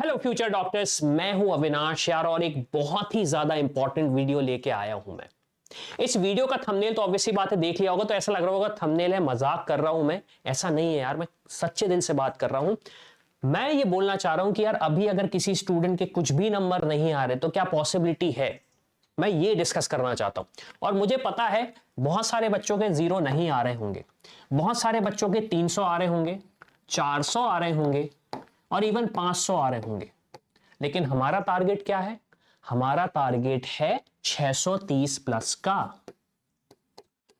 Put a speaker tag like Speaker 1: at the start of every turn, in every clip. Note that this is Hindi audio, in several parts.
Speaker 1: हेलो फ्यूचर डॉक्टर्स, मैं हूं अविनाश यार और एक बहुत ही ज्यादा इंपॉर्टेंट वीडियो लेके आया हूं मैं। इस वीडियो का थंबनेल तो ऑब्वियसली बात है, देख लिया होगा तो ऐसा लग रहा होगा थंबनेल है, मजाक कर रहा हूं मैं। ऐसा नहीं है यार, मैं सच्चे दिल से बात कर रहा हूं। मैं ये बोलना चाह रहा हूं कि यार अभी अगर किसी स्टूडेंट के कुछ भी नंबर नहीं आ रहे तो क्या पॉसिबिलिटी है, मैं ये डिस्कस करना चाहता हूं। और मुझे पता है बहुत सारे बच्चों के 0 नहीं आ रहे होंगे, बहुत सारे बच्चों के 300 आ रहे होंगे, 400 आ रहे होंगे और इवन 500 आ रहे होंगे। लेकिन हमारा टारगेट क्या है? हमारा टारगेट है 630 प्लस का।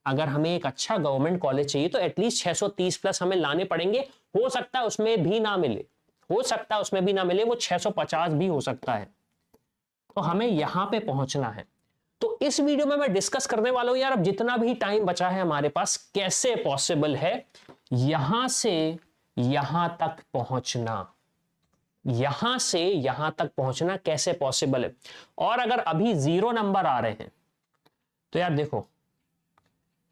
Speaker 1: अगर हमें एक अच्छा गवर्नमेंट कॉलेज चाहिए तो एटलीस्ट 630 प्लस हमें लाने पड़ेंगे। हो सकता है उसमें भी ना मिले, हो सकता है उसमें भी ना मिले, वो 650 भी हो सकता है। तो हमें यहां पे पहुंचना है। तो इस वीडियो में मैं डिस्कस करने वाला हूं यार, अब जितना भी टाइम बचा है हमारे पास, कैसे पॉसिबल है यहां से यहां तक पहुंचना, यहां से यहां तक पहुंचना कैसे पॉसिबल है। और अगर अभी 0 नंबर आ रहे हैं तो यार देखो,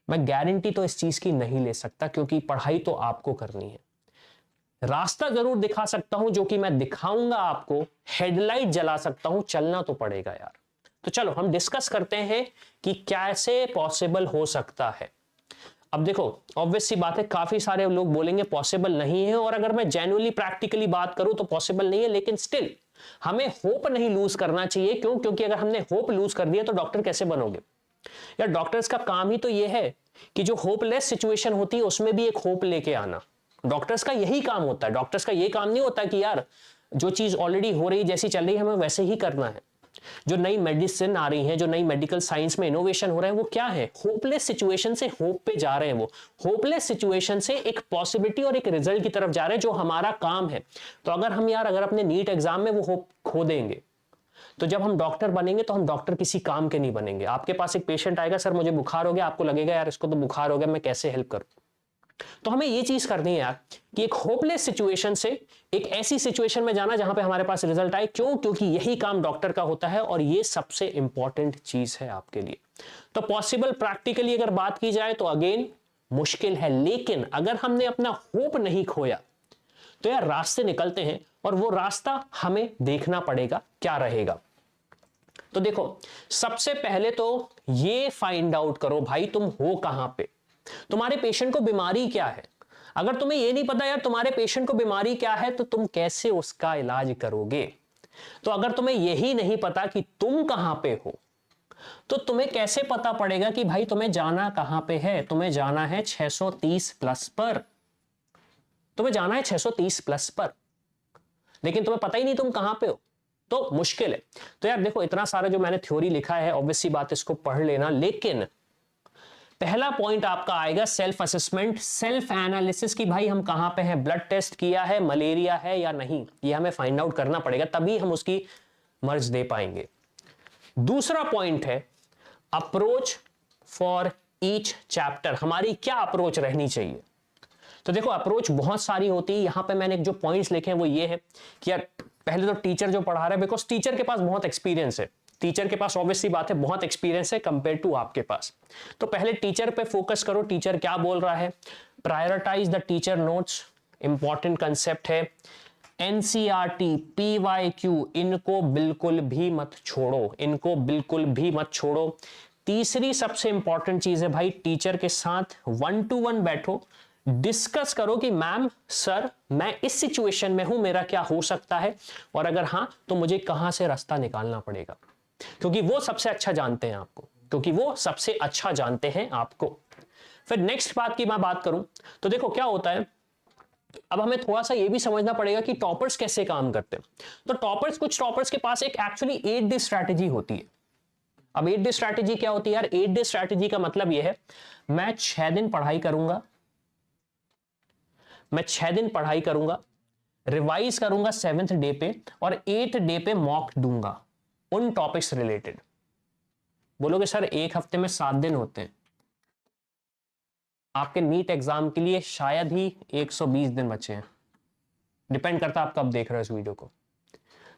Speaker 1: मैं गारंटी तो इस चीज की नहीं ले सकता क्योंकि पढ़ाई तो आपको करनी है। रास्ता जरूर दिखा सकता हूं, जो कि मैं दिखाऊंगा आपको, हेडलाइट जला सकता हूं, चलना तो पड़ेगा यार। तो चलो हम डिस्कस करते हैं कि कैसे पॉसिबल हो सकता है। अब देखो, ऑब्वियस सी बात है, काफी सारे लोग बोलेंगे पॉसिबल नहीं है, और अगर मैं जेन्युइनली प्रैक्टिकली बात करूं तो पॉसिबल नहीं है। लेकिन स्टिल हमें होप नहीं लूज करना चाहिए। क्यों? क्योंकि अगर हमने होप लूज कर दिया तो डॉक्टर कैसे बनोगे यार? डॉक्टर्स का काम ही तो ये है कि जो होपलेस सिचुएशन होती है उसमें भी एक होप लेके आना। डॉक्टर्स का यही काम होता है। डॉक्टर्स का ये काम नहीं होता कि यार जो चीज ऑलरेडी हो रही, जैसी चल रही है, हमें वैसे ही करना है। जो नई मेडिसिन आ रही है, जो नई मेडिकल साइंस में इनोवेशन हो रहा है, वो क्या है? होपलेस सिचुएशन से होप पे जा रहे हैं। वो होपलेस सिचुएशन से एक पॉसिबिलिटी और एक रिजल्ट की तरफ जा रहे हैं, जो हमारा काम है। तो अगर अपने नीट एग्जाम में वो होप खो देंगे तो जब हम डॉक्टर बनेंगे तो हम डॉक्टर किसी काम के नहीं बनेंगे। आपके पास एक पेशेंट आएगा, सर मुझे बुखार हो गया, आपको लगेगा यार इसको तो बुखार हो गया, मैं कैसे हेल्प करूं? तो हमें यह चीज करनी है यार कि एक होपलेस सिचुएशन से एक ऐसी सिचुएशन में जाना जहां पे हमारे पास रिजल्ट आए। क्यों? क्योंकि यही काम डॉक्टर का होता है और ये सबसे इंपॉर्टेंट चीज है आपके लिए। तो पॉसिबल प्रैक्टिकली अगर बात की जाए तो अगेन मुश्किल है, लेकिन अगर हमने अपना होप नहीं खोया तो यार रास्ते निकलते हैं, और वो रास्ता हमें देखना पड़ेगा क्या रहेगा। तो देखो, सबसे पहले तो ये फाइंड आउट करो भाई तुम हो कहां पे, तुम्हारे पेशेंट को बीमारी क्या है। अगर तुम्हें यह नहीं पता यार तुम्हारे पेशेंट को बीमारी क्या है तो तुम कैसे उसका इलाज करोगे। तो अगर तुम्हें यही नहीं पता कि तुम कहां पे हो तो तुम्हें कैसे पता पड़ेगा कि भाई तुम्हें जाना कहां पे है? तुम्हें जाना है 630 प्लस पर, तुम्हें जाना है 630 प्लस पर, लेकिन तुम्हें पता ही नहीं तुम कहां पे हो, तो मुश्किल है। तो यार देखो, इतना सारा जो मैंने थ्योरी लिखा है, ऑब्वियसली बात इसको पढ़ लेना, लेकिन पहला पॉइंट आपका आएगा सेल्फ असेसमेंट, सेल्फ एनालिसिस की भाई हम कहां पे हैं। ब्लड टेस्ट किया है, मलेरिया है या नहीं, ये हमें फाइंड आउट करना पड़ेगा, तभी हम उसकी मर्ज दे पाएंगे। दूसरा पॉइंट है अप्रोच फॉर ईच चैप्टर, हमारी क्या अप्रोच रहनी चाहिए। तो देखो, अप्रोच बहुत सारी होती है। यहां पे मैंने जो पॉइंट्स लिखे हैं वो ये है कि यार पहले तो टीचर जो पढ़ा रहा है, बिकॉज टीचर के पास बहुत एक्सपीरियंस है, टीचर के पास ऑब्वियसली बात है बहुत एक्सपीरियंस है कंपेयर टू आपके पास। तो पहले टीचर पे फोकस करो, टीचर क्या बोल रहा है, prioritise the teacher notes, important concept है। एनसीईआरटी, पीवाईक्यू, इनको बिल्कुल भी मत छोड़ो, इनको बिल्कुल भी मत छोड़ो। तीसरी सबसे इंपॉर्टेंट चीज है भाई, टीचर के साथ 1 to 1 बैठो, डिस्कस करो कि मैम सर मैं इस सिचुएशन में हूं, मेरा क्या हो सकता है, और अगर हां तो मुझे कहां से रास्ता निकालना पड़ेगा, क्योंकि वो सबसे अच्छा जानते हैं आपको, क्योंकि वो सबसे अच्छा जानते हैं आपको। फिर नेक्स्ट बात की मैं बात करूं तो देखो क्या होता है, अब हमें थोड़ा सा ये भी समझना पड़ेगा कि टॉपर्स कैसे काम करते हैं। तो टॉपर्स, कुछ टॉपर्स के पास एक एक्चुअली 8 डे स्ट्रैटेजी होती है। अब 8 डे स्ट्रैटेजी क्या होती है यार? 8 डे स्ट्रैटेजी का मतलब यह है, मैं 6 दिन पढ़ाई करूंगा, मैं 6 दिन पढ़ाई करूंगा, रिवाइज करूंगा 7th डे पे, और 8th डे पे मॉक दूंगा उन टॉपिक्स रिलेटेड। बोलोगे सर एक हफ्ते में 7 दिन होते हैं, आपके नीट एग्जाम के लिए शायद ही 120 दिन बचे हैं, डिपेंड करता है आप कब देख रहे हो इस वीडियो को।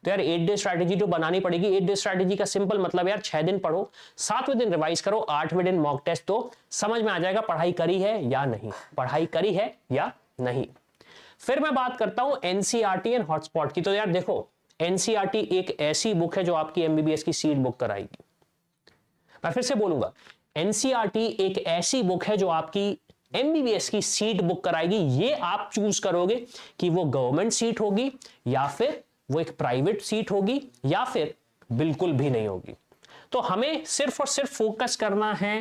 Speaker 1: तो यार 8 डे स्ट्रैटेजी तो बनानी पड़ेगी। 8 डे स्ट्रैटेजी का सिंपल मतलब यार 6 दिन पढ़ो, 7वें दिन रिवाइज करो, 8वें दिन मॉक टेस्ट दो, समझ में आ जाएगा पढ़ाई करी है या नहीं, पढ़ाई करी है या नहीं। फिर मैं बात करता हूं एनसीईआरटी एंड हॉटस्पॉट की। तो यार देखो, एनसीईआरटी एक ऐसी बुक है जो आपकी एमबीबीएस की सीट बुक कराएगी। मैं फिर से बोलूंगा, एनसीईआरटी एक ऐसी बुक है जो आपकी एमबीबीएस की सीट बुक कराएगी। ये आप चूज करोगे कि वो गवर्नमेंट सीट होगी या फिर वो एक प्राइवेट सीट होगी या फिर बिल्कुल भी नहीं होगी। तो हमें सिर्फ और सिर्फ फोकस करना है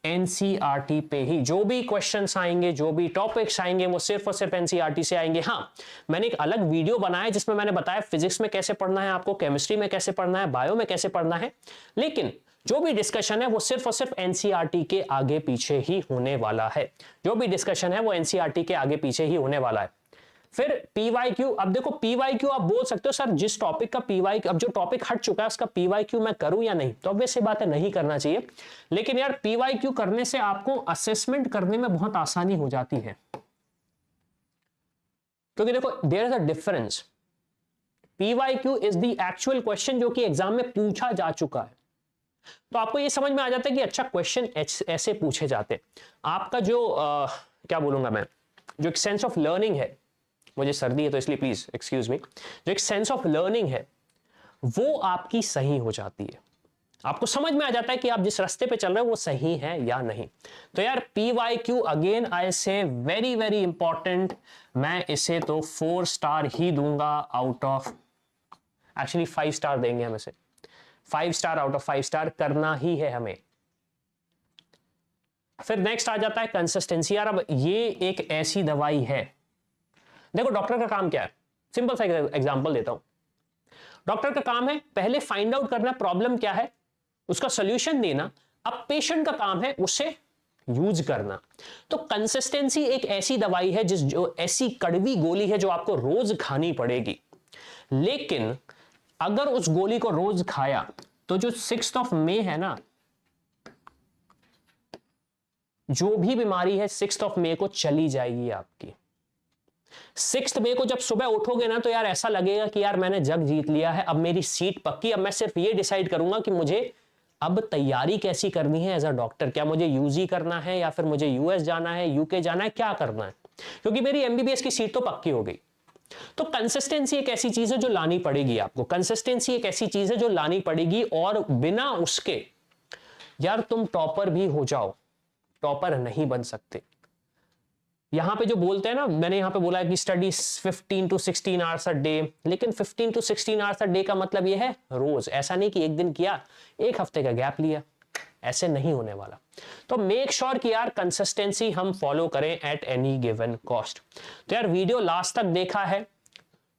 Speaker 1: एनसीईआरटी पे ही। जो भी क्वेश्चंस आएंगे, जो भी टॉपिक्स आएंगे, वो सिर्फ और सिर्फ एनसीईआरटी से आएंगे। हाँ, मैंने एक अलग वीडियो बनाया जिसमें मैंने बताया फिजिक्स में कैसे पढ़ना है आपको, केमिस्ट्री में कैसे पढ़ना है, बायो में कैसे पढ़ना है, लेकिन जो भी डिस्कशन है वो सिर्फ और सिर्फ एनसीईआरटी के आगे पीछे ही होने वाला है। जो भी डिस्कशन है वो एनसीईआरटी के आगे पीछे ही होने वाला है। फिर पीवाईक्यू, अब देखो पीवाईक्यू आप बोल सकते हो सर जिस टॉपिक का पीवाईक्यू, अब जो टॉपिक हट चुका है उसका पीवाईक्यू मैं करूं या नहीं, तो ऑब्वियस बात है नहीं करना चाहिए। लेकिन यार पीवाईक्यू करने से आपको असेसमेंट करने में बहुत आसानी हो जाती है, क्योंकि देखो there is a difference. PYQ is the actual question जो कि एग्जाम में पूछा जा चुका है, तो आपको ये समझ में आ जाता है कि अच्छा क्वेश्चन ऐसे पूछे जाते। आपका जो क्या बोलूंगा मैं, जो एक सेंस ऑफ लर्निंग है, मुझे सर्दी है तो इसलिए प्लीज एक्सक्यूज मी, जो एक सेंस ऑफ लर्निंग है वो आपकी सही हो जाती है। आपको समझ में आ जाता है कि आप जिस रास्ते पे चल रहे हो वो सही है या नहीं। तो यार पीवाईक्यू अगेन आई से वेरी वेरी इंपॉर्टेंट। मैं इसे तो 4 स्टार ही दूंगा आउट ऑफ, एक्चुअली 5 स्टार देंगे हम इसे, 5 स्टार आउट ऑफ 5 स्टार करना ही है हमें। फिर नेक्स्ट आ जाता है कंसिस्टेंसी। यार अब ये एक ऐसी दवाई है, देखो डॉक्टर का काम क्या है, सिंपल सा एग्जांपल देता हूं। डॉक्टर का काम है पहले फाइंड आउट करना प्रॉब्लम क्या है, उसका सॉल्यूशन देना, अब पेशेंट का काम है उसे यूज करना। तो कंसिस्टेंसी एक ऐसी दवाई है जो ऐसी कड़वी गोली है जो आपको रोज खानी पड़ेगी, लेकिन अगर उस गोली को रोज खाया तो जो 6 मई है ना, जो भी बीमारी है 6 मई को चली जाएगी आपकी। 6 मई को जब सुबह उठोगे ना तो यार ऐसा लगेगा कि यार मैंने जग जीत लिया है, अब मेरी सीट पक्की, अब मैं सिर्फ ये डिसाइड करूंगा कि मुझे अब तैयारी कैसी करनी है एज अ डॉक्टर। क्या मुझे यूजी करना है या फिर मुझे यूएस जाना है, यूके जाना है, क्या करना है, क्योंकि मेरी एमबीबीएस की सीट तो पक्की हो गई। तो कंसिस्टेंसी एक ऐसी चीज है जो लानी पड़ेगी आपको, कंसिस्टेंसी एक ऐसी चीज है जो लानी पड़ेगी, और बिना उसके यार तुम टॉपर भी हो जाओ, टॉपर नहीं बन सकते। यहां पे जो बोलते हैं ना, मैंने यहां पे बोला है कि study 15 to 16 hours a day, लेकिन 15 to 16 आवर्स अ डे का मतलब ये है रोज, ऐसा नहीं कि एक दिन किया एक हफ्ते का गैप लिया, ऐसे नहीं होने वाला। तो मेक श्योर कि यार कंसिस्टेंसी हम फॉलो करें एट एनी गिवन कॉस्ट। तो यार वीडियो लास्ट तक देखा है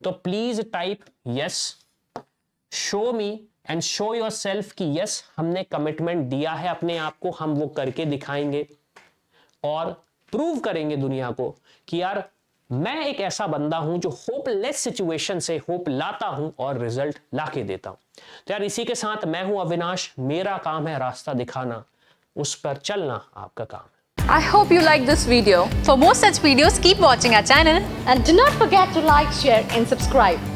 Speaker 1: तो please type yes, show me and show your self कि यस हमने कमिटमेंट दिया है अपने आप को, हम वो करके दिखाएंगे और प्रूव करेंगे दुनिया को कि यार मैं एक ऐसा बंदा हूं जो होपलेस सिचुएशन से होप लाता हूं और रिजल्ट लाके देता हूं। तो यार इसी के साथ मैं हूं अविनाश, मेरा काम है रास्ता दिखाना, उस पर चलना आपका काम है।
Speaker 2: I hope you like this video. For more such videos, keep watching our channel
Speaker 3: and do not forget to like, share and subscribe.